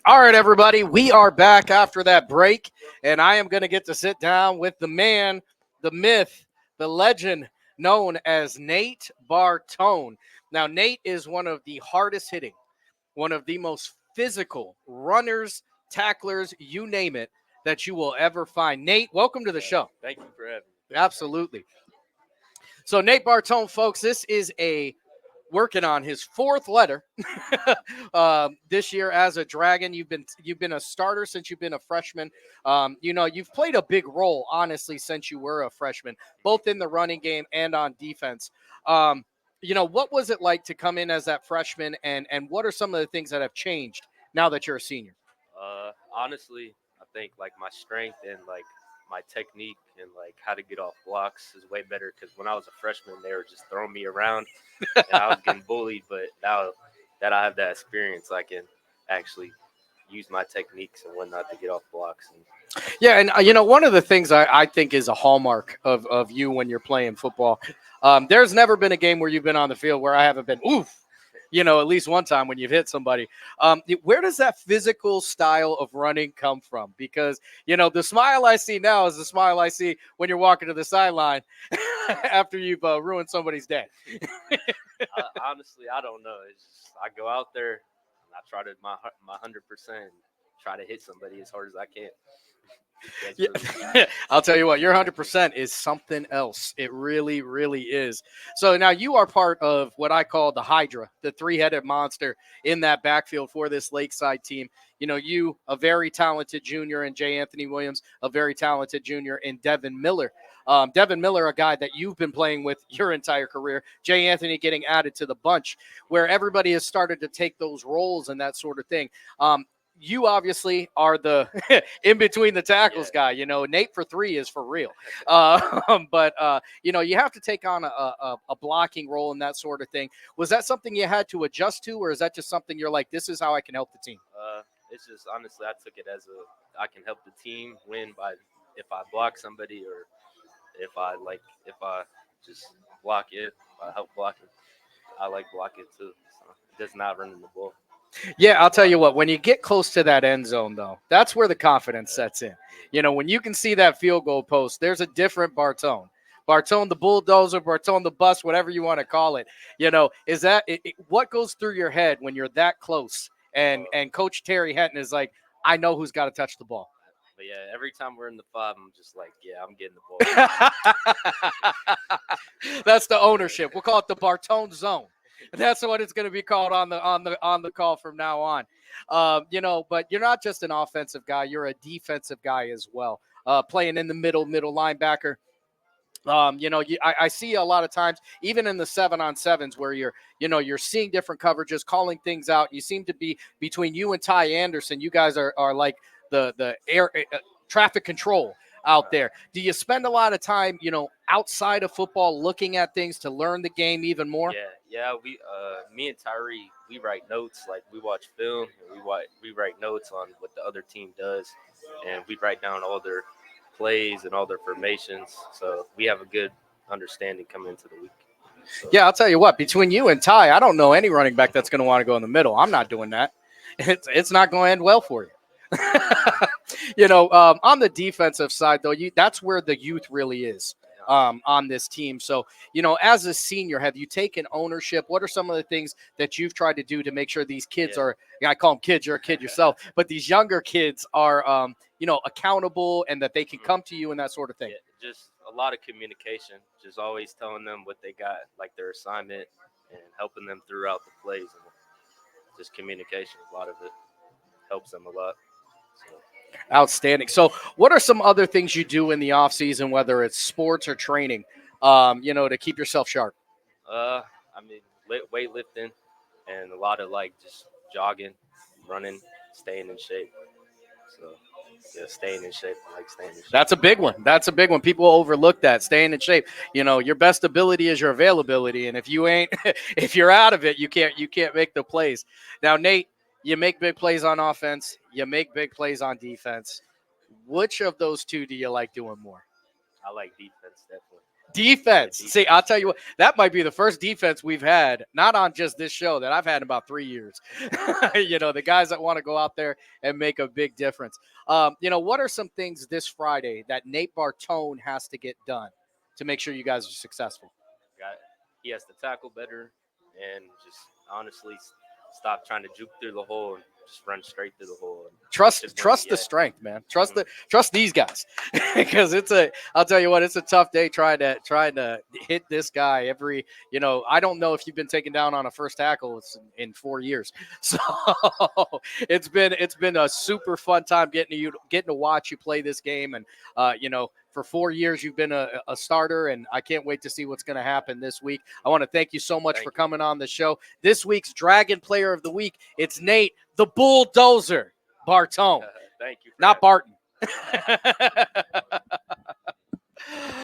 All right, everybody, we are back after that break, and I am going to get to sit down with the man, the myth, the legend known as Nate Bartone. Now, Nate is one of the hardest hitting, one of the most physical runners, tacklers, you name it, that you will ever find. Nate, welcome to the show. Thank you for having me. Absolutely. So, Nate Bartone, folks, this is a working on his fourth letter this year as a Dragon. You've been a starter since you've been a freshman. You've played a big role, honestly, since you were a freshman, both in the running game and on defense. What was it like to come in as that freshman, and what are some of the things that have changed now that you're a senior? Honestly, I think like my strength and like my technique and like how to get off blocks is way better because when I was a freshman, they were just throwing me around and I was getting bullied. But now that I have that experience, I can actually use my techniques and whatnot to get off blocks. And Yeah, and one of the things I think is a hallmark of you when you're playing football. There's never been a game where you've been on the field where I haven't been oof. At least one time when you've hit somebody. Where does that physical style of running come from? Because the smile I see now is the smile I see when you're walking to the sideline after you've ruined somebody's day. honestly, I don't know. It's just, I go out there and I try to my 100% try to hit somebody as hard as I can. Yeah. I'll tell you what, your 100% is something else. It really, really is. So now you are part of what I call the Hydra, the three-headed monster in that backfield for this Lakeside team. You, a very talented junior in J. Anthony Williams, a very talented junior in Devin Miller. Devin Miller, a guy that you've been playing with your entire career. Jay Anthony getting added to the bunch where everybody has started to take those roles and that sort of thing. You obviously are the in between the tackles guy. Nate for three is for real. But you have to take on a blocking role and that sort of thing. Was that something you had to adjust to, or is that just something you're like, this is how I can help the team? It's just honestly, I took it as I can help the team win by if I block somebody or if I just block it, if I help block it. I like block it too. So just not running the ball. Yeah, I'll tell you what, when you get close to that end zone, though, that's where the confidence sets in. When you can see that field goal post, there's a different Bartone. Bartone the bulldozer, Bartone the bus, whatever you want to call it. Is that what goes through your head when you're that close? And Coach Terry Henton is like, I know who's got to touch the ball. But yeah, every time we're in the 5, I'm just like, yeah, I'm getting the ball. That's the ownership. We'll call it the Bartone zone. That's what it's going to be called on the call from now on. But you're not just an offensive guy; you're a defensive guy as well. Playing in the middle linebacker. I see a lot of times, even in the 7-on-7s, where you're seeing different coverages, calling things out. You seem to be between you and Ty Anderson. You guys are like the air traffic control out there. Do you spend a lot of time, outside of football, looking at things to learn the game even more? Yeah. Me and Tyree, we write notes. Like we watch film, and we write notes on what the other team does, and we write down all their plays and all their formations. So we have a good understanding coming into the week. So. Yeah, I'll tell you what. Between you and Ty, I don't know any running back that's going to want to go in the middle. I'm not doing that. It's not going to end well for you. On the defensive side, though, that's where the youth really is on this team. So, as a senior, have you taken ownership? What are some of the things that you've tried to do to make sure these kids are, I call them kids, you're a kid yourself, but these younger kids are, accountable and that they can come to you and that sort of thing? Yeah, just a lot of communication, just always telling them what they got, like their assignment, and helping them throughout the plays. And just communication, a lot of it helps them a lot. So. Outstanding. So what are some other things you do in the off season, whether it's sports or training, to keep yourself sharp? I mean, weightlifting and a lot of like just jogging, running, staying in shape. So, yeah, staying in shape. I like staying in shape. That's a big one. People overlook that, staying in shape. Your best ability is your availability. And if if you're out of it, you can't make the plays. Now, Nate, you make big plays on offense. You make big plays on defense. Which of those two do you like doing more? I like defense, definitely. Defense. See, I'll tell you what, that might be the first defense we've had, not on just this show, that I've had in about 3 years. The guys that want to go out there and make a big difference. What are some things this Friday that Nate Bartone has to get done to make sure you guys are successful? He has to tackle better and just honestly stop trying to juke through the hole and just run straight through the hole. Trust the strength, man. Trust these guys, because I'll tell you what, it's a tough day trying to hit this guy every. I don't know if you've been taken down on a first tackle in 4 years, so it's been a super fun time getting to watch you play this game, and for 4 years you've been a starter, and I can't wait to see what's going to happen this week. I want to thank you so much for coming on the show. This week's Dragon Player of the Week, it's Nate the Bulldozer Bartone. Thank you. Not Barton.